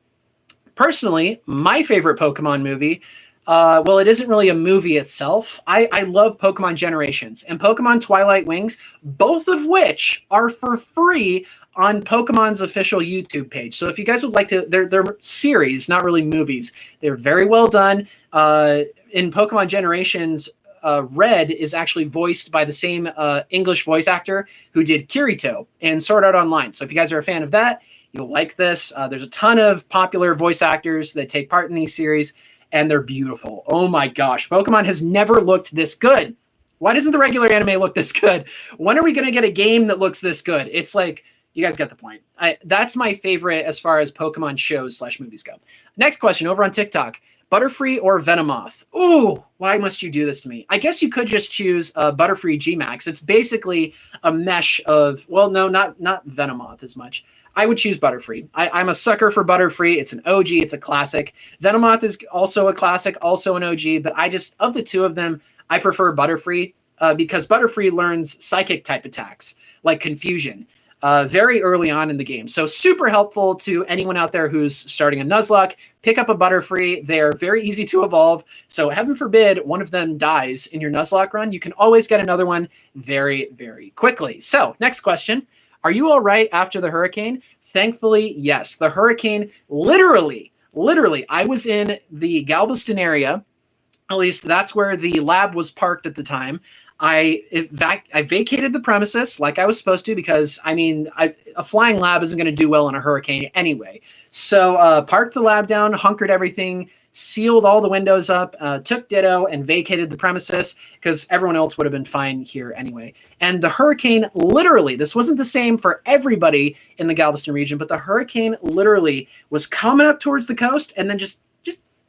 Personally, my favorite Pokemon movie, well, it isn't really a movie itself. I love Pokemon Generations and Pokemon Twilight Wings, both of which are for free on Pokemon's official YouTube page. So if you guys would like to, they're series, not really movies. They're very well done. In Pokemon Generations, Red is actually voiced by the same English voice actor who did Kirito in Sword Art Online. So if you guys are a fan of that, you'll like this. There's a ton of popular voice actors that take part in these series, and they're beautiful. Oh my gosh. Pokemon has never looked this good. Why doesn't the regular anime look this good? When are we going to get a game that looks this good? It's like, you guys get the point. That's my favorite as far as Pokemon shows / movies go. Next question over on TikTok. Butterfree or Venomoth? Ooh, why must you do this to me? I guess you could just choose Butterfree G-Max. It's basically a mesh of, well, no, not Venomoth as much. I would choose Butterfree. I'm a sucker for Butterfree. It's an OG. It's a classic. Venomoth is also a classic, also an OG. But of the two of them, I prefer Butterfree because Butterfree learns psychic type attacks like Confusion very early on in the game. So super helpful to anyone out there who's starting a Nuzlocke. Pick up a Butterfree. They're very easy to evolve. So heaven forbid one of them dies in your Nuzlocke run. You can always get another one very, very quickly. So next question. Are you all right after the hurricane? Thankfully, yes. The hurricane, literally, I was in the Galveston area. At least that's where the lab was parked at the time. I vacated the premises like I was supposed to because, a flying lab isn't going to do well in a hurricane anyway. So parked the lab down, hunkered everything, sealed all the windows up, took Ditto, and vacated the premises because everyone else would have been fine here anyway. And the hurricane literally, this wasn't the same for everybody in the Galveston region, but the hurricane literally was coming up towards the coast and then just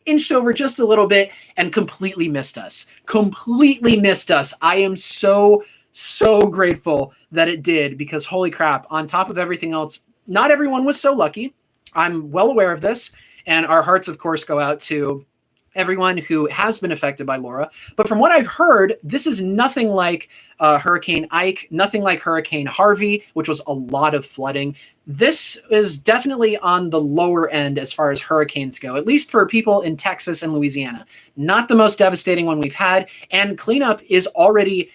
inched over just a little bit and completely missed us. I am so grateful that it did because holy crap, on top of everything else, not everyone was so lucky. I'm well aware of this. And our hearts, of course, go out to everyone who has been affected by Laura. But from what I've heard, this is nothing like Hurricane Ike, nothing like Hurricane Harvey, which was a lot of flooding. This is definitely on the lower end as far as hurricanes go, at least for people in Texas and Louisiana. Not the most devastating one we've had. And cleanup is already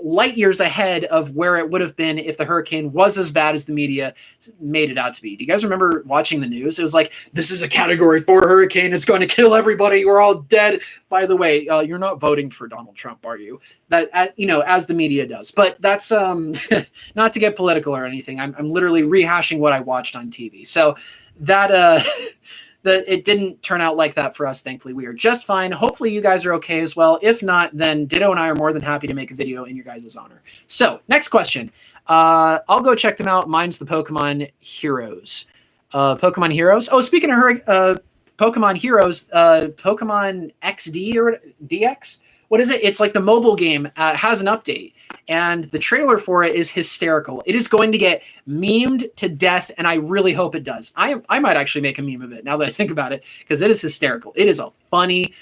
light years ahead of where it would have been if the hurricane was as bad as the media made it out to be. Do you guys remember watching the news? It was like, this is a Category 4 hurricane. It's going to kill everybody. We're all dead. By the way, you're not voting for Donald Trump, are you? That, as the media does. But that's not to get political or anything. I'm literally rehashing what I watched on TV. So that it didn't turn out like that for us. Thankfully, we are just fine. Hopefully you guys are okay as well. If not, then Ditto and I are more than happy to make a video in your guys' honor. So next question. I'll go check them out. Mine's the Pokemon Heroes. Pokemon Heroes. Oh, speaking of Pokemon Heroes, Pokemon XD or DX? What is it? It's like the mobile game has an update, and the trailer for it is hysterical. It is going to get memed to death, and I really hope it does. I might actually make a meme of it now that I think about it, because it is hysterical. It is a funny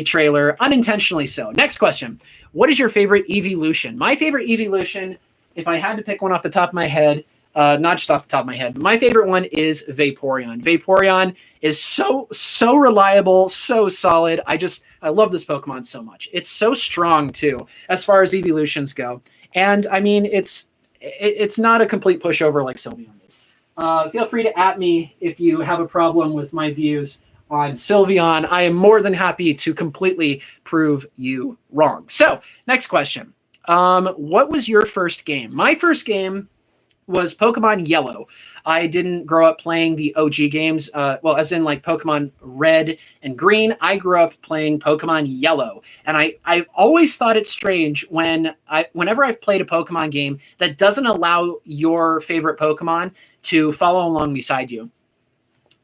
trailer, unintentionally so. Next question. What is your favorite evolution? My favorite evolution, if I had to pick one off the top of my head, not just off the top of my head, but my favorite one is Vaporeon. Vaporeon is so reliable, so solid. I love this Pokemon so much. It's so strong too, as far as evolutions go. And I mean, it's not a complete pushover like Sylveon is. Feel free to @me if you have a problem with my views on Sylveon. I am more than happy to completely prove you wrong. So, next question. What was your first game? My first game was Pokemon Yellow. I didn't grow up playing the OG games, as in like Pokemon Red and Green. I grew up playing Pokemon Yellow. And I've always thought it strange whenever I've played a Pokemon game that doesn't allow your favorite Pokemon to follow along beside you.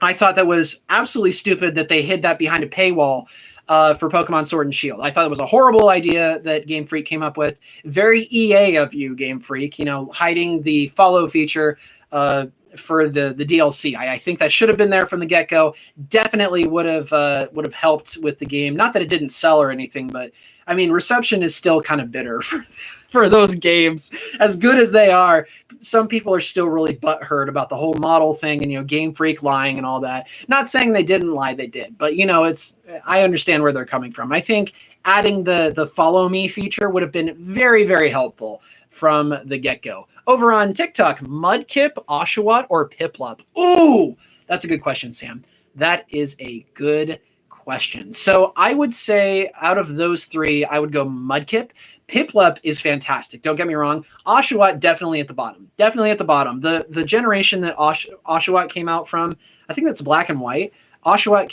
I thought that was absolutely stupid that they hid that behind a paywall for Pokemon Sword and Shield. I thought it was a horrible idea that Game Freak came up with. Very EA of you, Game Freak, hiding the follow feature for the DLC. I think that should have been there from the get-go. Definitely would have helped with the game. Not that it didn't sell or anything, but I mean, reception is still kind of bitter for those games. As good as they are, some people are still really butthurt about the whole model thing and, Game Freak lying and all that. Not saying they didn't lie, they did. But, I understand where they're coming from. I think adding the follow me feature would have been very, very helpful from the get-go. Over on TikTok, Mudkip, Oshawott, or Piplup? Ooh, that's a good question, Sam. That is a good question. So I would say out of those three, I would go Mudkip. Piplup is fantastic. Don't get me wrong. Oshawott definitely at the bottom. Definitely at the bottom. The generation that Oshawott came out from, I think that's Black and White. Oshawott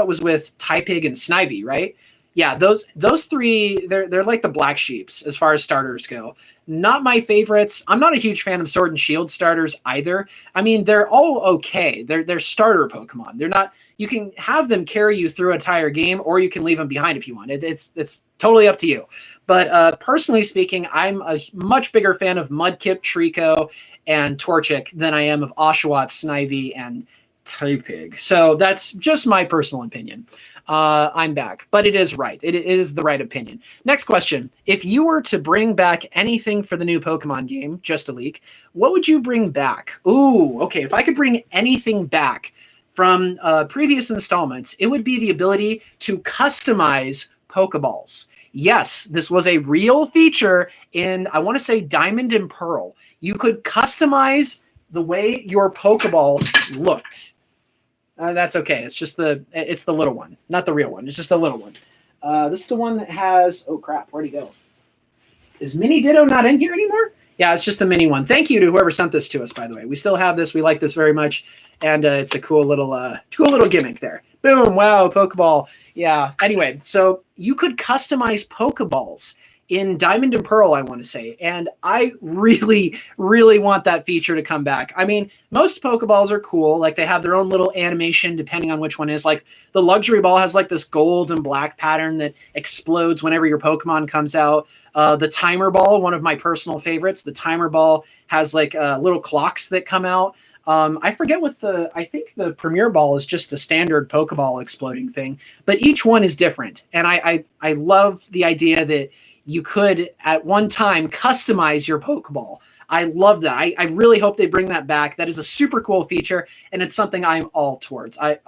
was with Typig and Snivy, right? Yeah, those three, they're like the black sheeps as far as starters go. Not my favorites. I'm not a huge fan of Sword and Shield starters either. I mean, they're all okay. They're starter Pokemon. They're not. You can have them carry you through an entire game, or you can leave them behind if you want. It's totally up to you. But personally speaking, I'm a much bigger fan of Mudkip, Trico, and Torchic than I am of Oshawott, Snivy, and Typig. So that's just my personal opinion. I'm back, but it is right. It is the right opinion. Next question. If you were to bring back anything for the new Pokemon game, just a leak, what would you bring back? Ooh, okay. If I could bring anything back from previous installments, it would be the ability to customize Pokeballs. Yes, this was a real feature in, I want to say, Diamond and Pearl. You could customize the way your Pokeball looked. That's okay. It's the little one, not the real one. It's just a little one. This is the one that has, oh crap, where'd he go? Is Mini Ditto not in here anymore? Yeah, it's just the mini one. Thank you to whoever sent this to us, by the way. We still have this. We like this very much. And it's a cool little gimmick there. Boom. Wow. Pokeball. Yeah. Anyway, so you could customize Pokeballs in Diamond and Pearl, I want to say. And I really, really want that feature to come back. I mean, most Pokeballs are cool. Like, they have their own little animation depending on which one is. Like, the Luxury Ball has like this gold and black pattern that explodes whenever your Pokemon comes out. The Timer Ball, one of my personal favorites. The Timer Ball has like little clocks that come out. I forget I think the Premier Ball is just the standard Pokeball exploding thing. But each one is different. And I love the idea that you could, at one time, customize your Pokeball. I love that. I really hope they bring that back. That is a super cool feature, and it's something I'm all for. I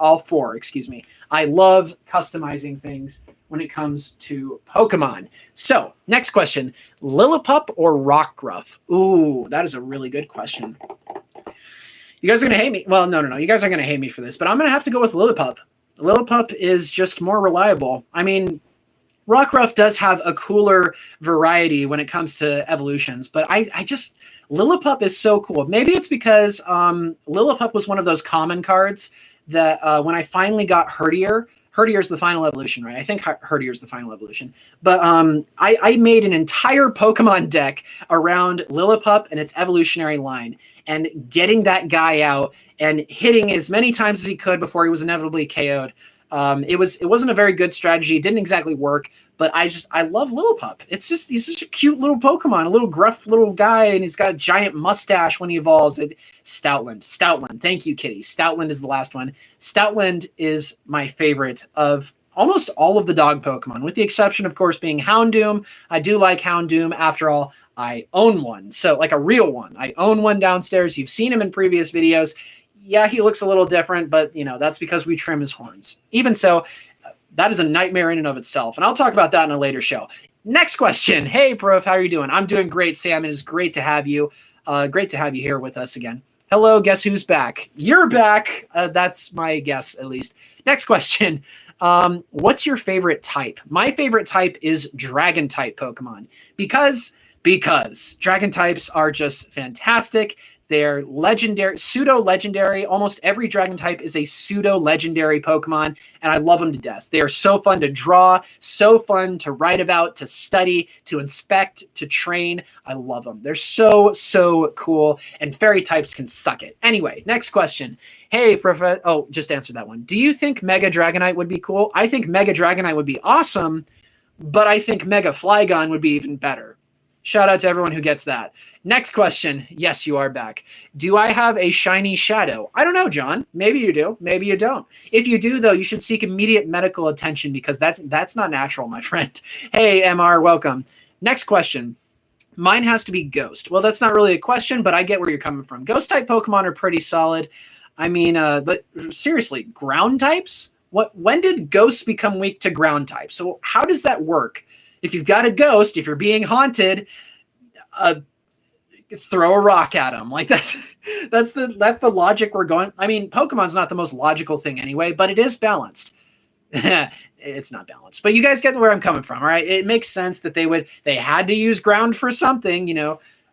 love customizing things when it comes to Pokemon. So, next question, Lillipup or Rockruff? Ooh, that is a really good question. You guys are going to hate me. Well, no. You guys are going to hate me for this, but I'm going to have to go with Lillipup. Lillipup is just more reliable. I mean, Rockruff does have a cooler variety when it comes to evolutions, but I just, Lillipup is so cool. Maybe it's because Lillipup was one of those common cards that when I finally got Hertier's the final evolution, right? I think Hertier's the final evolution. But I made an entire Pokemon deck around Lillipup and its evolutionary line, and getting that guy out and hitting as many times as he could before he was inevitably KO'd. It wasn't a very good strategy. It didn't exactly work, but I love Lillipup. He's such a cute little Pokemon, a little gruff little guy, and he's got a giant mustache when he evolves. Stoutland. Thank you, Kitty. Stoutland is the last one. Stoutland is my favorite of almost all of the dog Pokemon, with the exception, of course, being Houndoom. I do like Houndoom. After all, I own one, so like a real one. I own one downstairs. You've seen him in previous videos. Yeah, he looks a little different, but that's because we trim his horns. Even so, that is a nightmare in and of itself, and I'll talk about that in a later show. Next question. Hey, Prof, how are you doing? I'm doing great, Sam. It is great to have you. Great to have you here with us again. Hello, guess who's back? You're back. That's my guess, at least. Next question. What's your favorite type? My favorite type is Dragon type Pokemon because Dragon types are just fantastic. They're legendary, pseudo-legendary. Almost every Dragon type is a pseudo-legendary Pokemon, and I love them to death. They are so fun to draw, so fun to write about, to study, to inspect, to train. I love them. They're so cool, and fairy types can suck it. Anyway, next question. Hey, Prof. Oh, just answered that one. Do you think Mega Dragonite would be cool? I think Mega Dragonite would be awesome, but I think Mega Flygon would be even better. Shout out to everyone who gets that. Next question. Yes, you are back. Do I have a shiny shadow? I don't know, John. Maybe you do. Maybe you don't. If you do, though, you should seek immediate medical attention because that's not natural, my friend. Hey, MR, welcome. Next question. Mine has to be Ghost. Well, that's not really a question, but I get where you're coming from. Ghost-type Pokemon are pretty solid. I mean, but seriously, ground types? When did Ghosts become weak to ground types? So how does that work? If you've got a ghost, if you're being haunted, throw a rock at them. Like that's the logic we're going. I mean, Pokemon's not the most logical thing anyway, but it is balanced. It's not balanced, but you guys get where I'm coming from, all right? It makes sense that they had to use ground for something,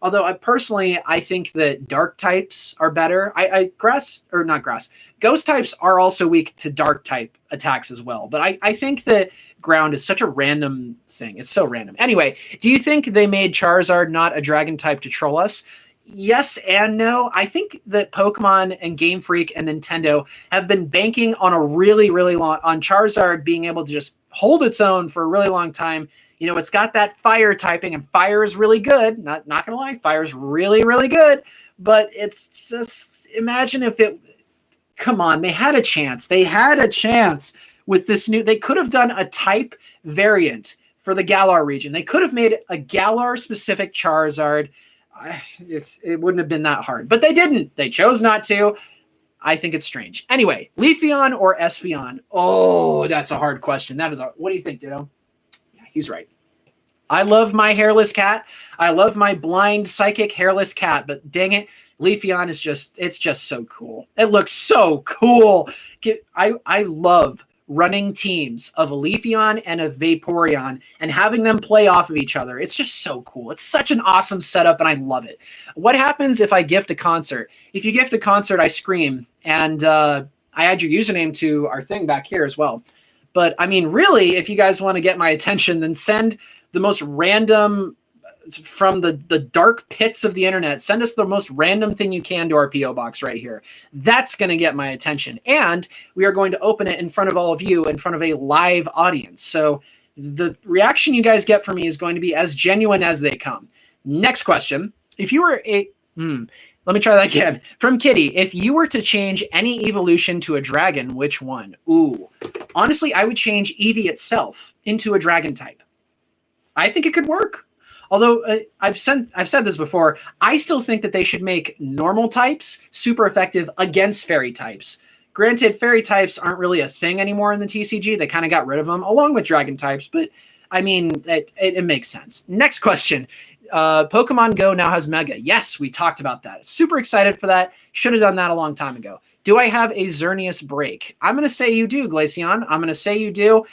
Although I think that dark types are better. Ghost types are also weak to dark type attacks as well. But I think that ground is such a random thing. It's so random. Anyway, do you think they made Charizard not a dragon type to troll us? Yes and no. I think that Pokemon and Game Freak and Nintendo have been banking on on Charizard being able to just hold its own for a really long time. It's got that fire typing, and fire is really good. Not gonna lie, fire is really, really good. But it's just, imagine if come on, they had a chance. They had a chance with this they could have done a type variant for the Galar region. They could have made a Galar-specific Charizard. It wouldn't have been that hard. But they didn't. They chose not to. I think it's strange. Anyway, Leafeon or Espeon? Oh, that's a hard question. What do you think, Ditto? He's right. I love my hairless cat. I love my blind psychic hairless cat, but dang it, Leafeon it's just so cool. It looks so cool. I love running teams of a Leafeon and a Vaporeon and having them play off of each other. It's just so cool. It's such an awesome setup, and I love it. What happens if I gift a concert? If you gift a concert, I scream, and I add your username to our thing back here as well. But I mean, really, if you guys want to get my attention, then send the most random from the dark pits of the internet. Send us the most random thing you can to our P.O. box right here. That's going to get my attention. And we are going to open it in front of all of you, in front of a live audience. So the reaction you guys get from me is going to be as genuine as they come. Next question. If you were let me try that again. From Kitty, if you were to change any evolution to a dragon, which one? Ooh. Honestly, I would change Eevee itself into a dragon type. I think it could work. Although I've said this before, I still think that they should make normal types super effective against fairy types. Granted, fairy types aren't really a thing anymore in the TCG. They kind of got rid of them along with dragon types, but I mean, it makes sense. Next question. Pokemon Go now has Mega. Yes, we talked about that. Super excited for that. Should have done that a long time ago. Do I have a Xerneas break? I'm going to say you do, Glaceon. I'm going to say you do,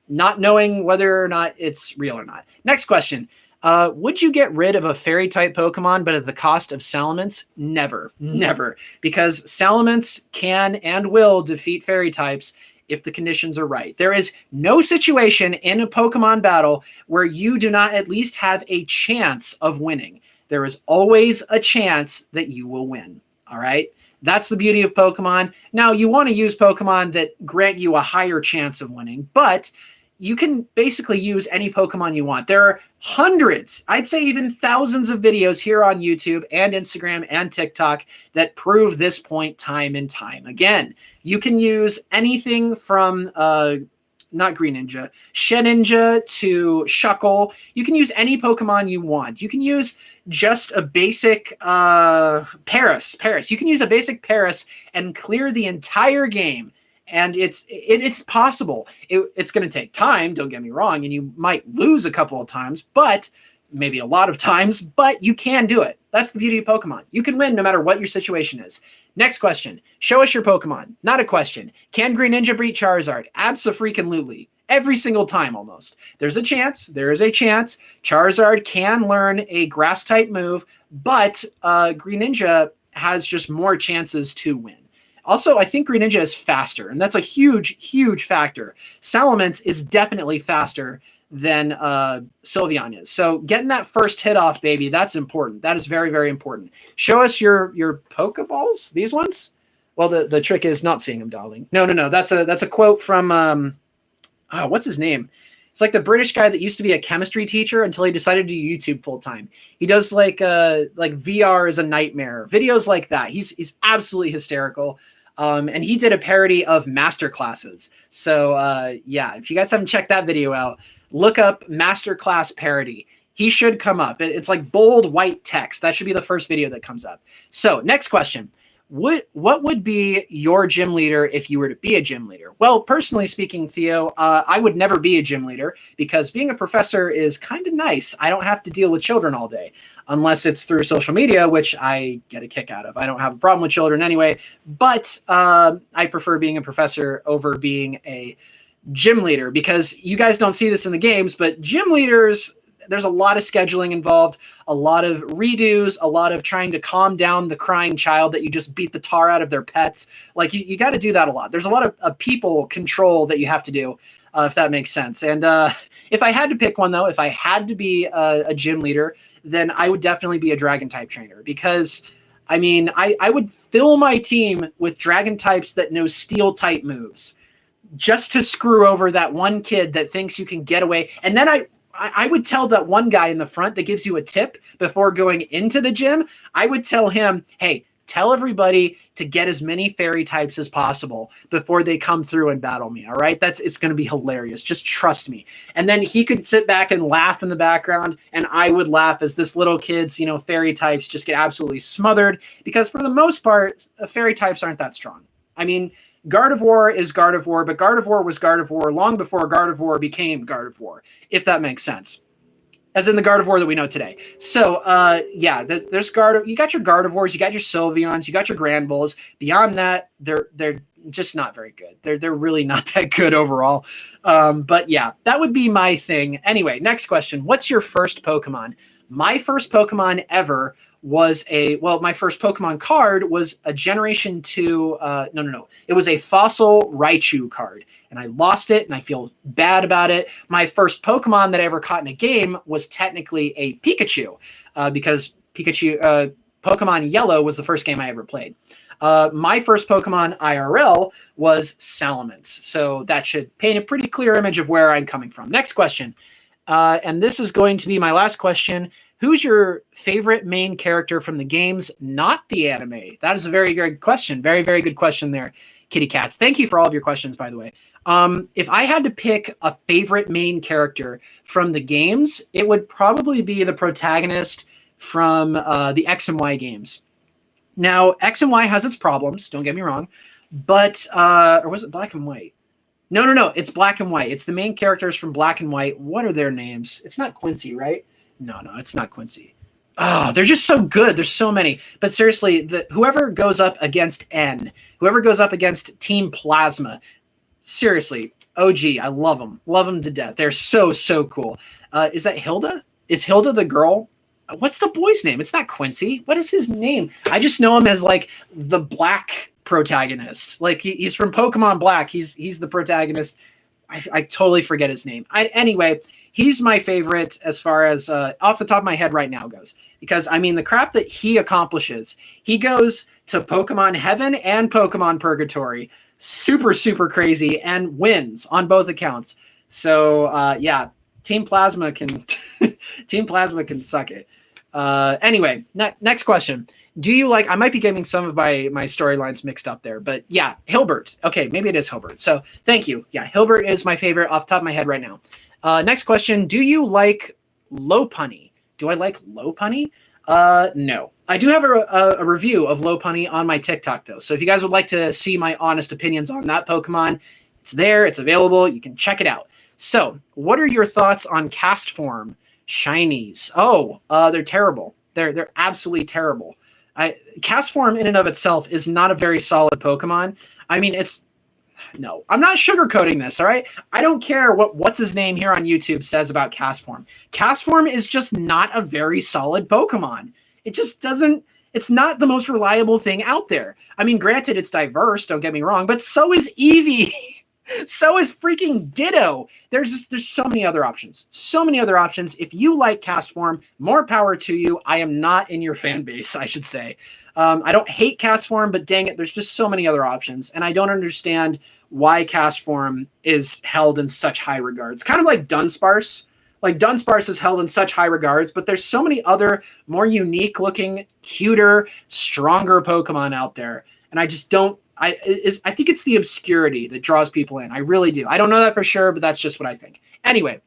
not knowing whether or not it's real or not. Next question. Would you get rid of a fairy type Pokemon, but at the cost of Salamence? Never, never. Because Salamence can and will defeat fairy types if the conditions are right. There is no situation in a Pokemon battle where you do not at least have a chance of winning. There is always a chance that you will win. All right. That's the beauty of Pokemon. Now, you want to use Pokemon that grant you a higher chance of winning, but you can basically use any Pokemon you want. There are hundreds, I'd say even thousands of videos here on YouTube and Instagram and TikTok that prove this point time and time again. You can use anything from, not Greninja, Shedinja to Shuckle. You can use any Pokemon you want. You can use just a basic Paris. You can use a basic Paris and clear the entire game. And it's possible. It's going to take time, don't get me wrong, and you might lose a couple of times, but maybe a lot of times, but you can do it. That's the beauty of Pokemon. You can win no matter what your situation is. Next question. Show us your Pokemon. Not a question. Can Greninja beat Charizard? Abso-freaking-lutely. Every single time almost. There's a chance. There is a chance. Charizard can learn a grass-type move, but Greninja has just more chances to win. Also, I think Greninja is faster, and that's a huge, huge factor. Salamence is definitely faster than Sylveon is. So getting that first hit off, baby, that's important. That is very, very important. Show us your Pokeballs, these ones? Well, the trick is not seeing them, darling. No. That's a quote from, what's his name? It's like the British guy that used to be a chemistry teacher until he decided to do YouTube full time. He does like VR is a nightmare, videos like that. He's absolutely hysterical. And he did a parody of master classes. So yeah, if you guys haven't checked that video out, look up masterclass parody. He should come up. It's like bold white text. That should be the first video that comes up. So next question. What would be your gym leader if you were to be a gym leader? Well, personally speaking, Theo, I would never be a gym leader because being a professor is kind of nice. I don't have to deal with children all day unless it's through social media, which I get a kick out of. I don't have a problem with children anyway, but I prefer being a professor over being a gym leader because you guys don't see this in the games, but gym leaders, there's a lot of scheduling involved, a lot of redos, a lot of trying to calm down the crying child that you just beat the tar out of their pets. Like you got to do that a lot. There's a lot of people control that you have to do, if that makes sense. And if I had to pick one though, if I had to be a gym leader, then I would definitely be a dragon type trainer because I mean, I would fill my team with dragon types that know steel type moves just to screw over that one kid that thinks you can get away. And then I would tell that one guy in the front that gives you a tip before going into the gym. I would tell him, hey, tell everybody to get as many fairy types as possible before they come through and battle me. All right. It's going to be hilarious. Just trust me. And then he could sit back and laugh in the background. And I would laugh as this little kid's, fairy types just get absolutely smothered because for the most part, fairy types aren't that strong. I mean, Gardevoir is Gardevoir, but Gardevoir was Gardevoir long before Gardevoir became Gardevoir, if that makes sense. As in the Gardevoir that we know today. So, yeah, there's you got your Gardevoirs, you got your Sylveons, you got your Granbulls. Beyond that, they're just not very good. They're really not that good overall. But yeah, that would be my thing. Anyway, next question. What's your first Pokemon? My first Pokemon ever was my first Pokemon card was a Generation 2, no. It was a Fossil Raichu card, and I lost it, and I feel bad about it. My first Pokemon that I ever caught in a game was technically a Pikachu, because Pokemon Yellow was the first game I ever played. My first Pokemon IRL was Salamence, so that should paint a pretty clear image of where I'm coming from. Next question, and this is going to be my last question. Who's your favorite main character from the games, not the anime? That is a very good question. Very, very good question there, Kitty Cats. Thank you for all of your questions, by the way. If I had to pick a favorite main character from the games, it would probably be the protagonist from the X and Y games. Now, X and Y has its problems, don't get me wrong, but or was it Black and White? No. It's Black and White. It's the main characters from Black and White. What are their names? It's not Quincy, right? No, it's not Quincy. Oh, they're just so good. There's so many. But seriously, whoever goes up against N, whoever goes up against Team Plasma, seriously, OG, I love them. Love them to death. They're so cool. Is that Hilda? Is Hilda the girl? What's the boy's name? It's not Quincy. What is his name? I just know him as like the black protagonist. Like he's from Pokemon Black. He's the protagonist. I totally forget his name. Anyway, he's my favorite as far as off the top of my head right now goes. Because, I mean, the crap that he accomplishes, he goes to Pokemon Heaven and Pokemon Purgatory. Super crazy and wins on both accounts. So, yeah, Team Plasma can Team Plasma can suck it. Anyway, next question. Do you like, I might be getting some of my storylines mixed up there, but yeah, Hilbert. Okay, maybe it is Hilbert. So thank you. Yeah, Hilbert is my favorite off the top of my head right now. Next question. Do you like Lopunny? Do I like Lopunny? No. I do have a review of Lopunny on my TikTok, though. So if you guys would like to see my honest opinions on that Pokemon, it's there. It's available. You can check it out. So what are your thoughts on cast form shinies? Oh, they're terrible. They're absolutely terrible. Cast form in and of itself is not a very solid Pokemon. I mean, no, I'm not sugarcoating this, all right? I don't care what's his name here on YouTube says about cast form. Cast form is just not a very solid Pokemon. It just doesn't, it's not the most reliable thing out there. I mean, granted, it's diverse, don't get me wrong, but so is Eevee. So is freaking Ditto. There's so many other options. So many other options. If you like cast form, more power to you. I am not in your fan base, I should say. I don't hate cast form, but dang it, there's just so many other options. And I don't understand why cast form is held in such high regards. Kind of like Dunsparce. Like Dunsparce is held in such high regards, but there's so many other more unique looking, cuter, stronger Pokemon out there. And I just don't, I think it's the obscurity that draws people in. I really do. I don't know that for sure, but that's just what I think. Anyway,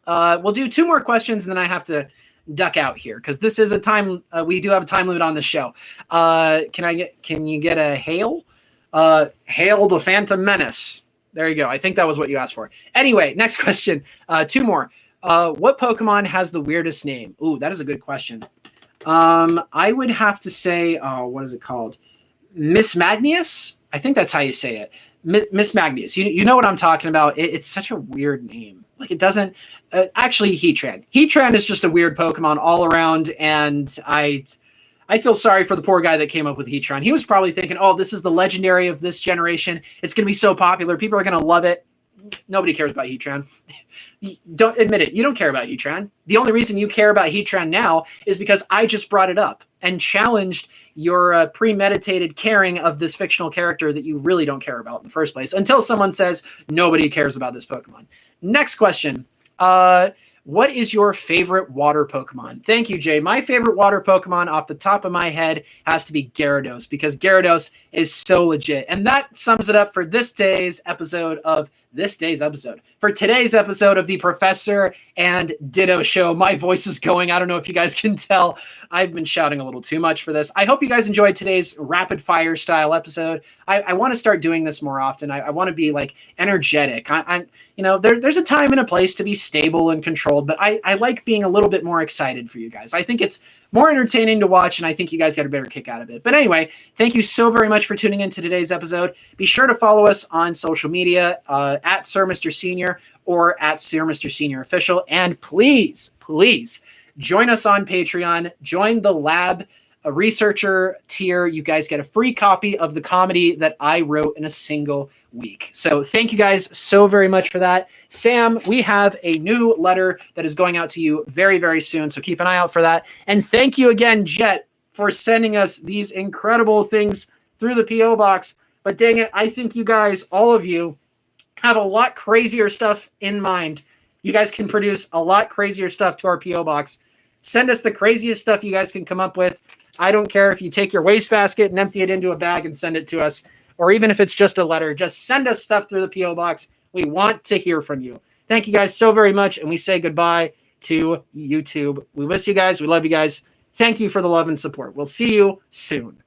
we'll do 2 more questions, and then I have to duck out here because this is a time. We do have a time limit on the show. Can you get a hail? Hail the Phantom Menace. There you go. I think that was what you asked for. Anyway, next question. 2 more. What Pokemon has the weirdest name? Ooh, that is a good question. I would have to say, what is it called? Miss Magnius? I think that's how you say it. Miss Magnius. You know what I'm talking about. It's such a weird name. Like it doesn't actually Heatran. Heatran is just a weird Pokemon all around. And I feel sorry for the poor guy that came up with Heatran. He was probably thinking, oh, this is the legendary of this generation. It's going to be so popular. People are going to love it. Nobody cares about Heatran. Don't admit it. You don't care about Heatran. The only reason you care about Heatran now is because I just brought it up and challenged your premeditated caring of this fictional character that you really don't care about in the first place until someone says nobody cares about this Pokemon. Next question. What is your favorite water Pokemon? Thank you, Jay. My favorite water Pokemon off the top of my head has to be Gyarados because Gyarados is so legit. And that sums it up for this day's episode of For today's episode of the Professor and Ditto Show. My voice is going. I don't know if you guys can tell. I've been shouting a little too much for this. I hope you guys enjoyed today's rapid fire style episode. I want to start doing this more often. I want to be like energetic. There's a time and a place to be stable and controlled, but I like being a little bit more excited for you guys. I think it's more entertaining to watch, and I think you guys got a better kick out of it. But anyway, thank you so very much for tuning into today's episode. Be sure to follow us on social media at Sir Mr. Senior or at Sir Mr. Senior Official. And please join us on Patreon. Join the Lab Researcher tier. You guys get a free copy of the comedy that I wrote in a single week. So thank you guys so very much for that. Sam, we have a new letter that is going out to you very, very soon. So keep an eye out for that. And thank you again, Jet, for sending us these incredible things through the P.O. box. But dang it, I think you guys, all of you, have a lot crazier stuff in mind. You guys can produce a lot crazier stuff to our P.O. box. Send us the craziest stuff you guys can come up with. I don't care if you take your wastebasket and empty it into a bag and send it to us, or even if it's just a letter, just send us stuff through the P.O. box. We want to hear from you. Thank you guys so very much, and we say goodbye to YouTube. We miss you guys. We love you guys. Thank you for the love and support. We'll see you soon.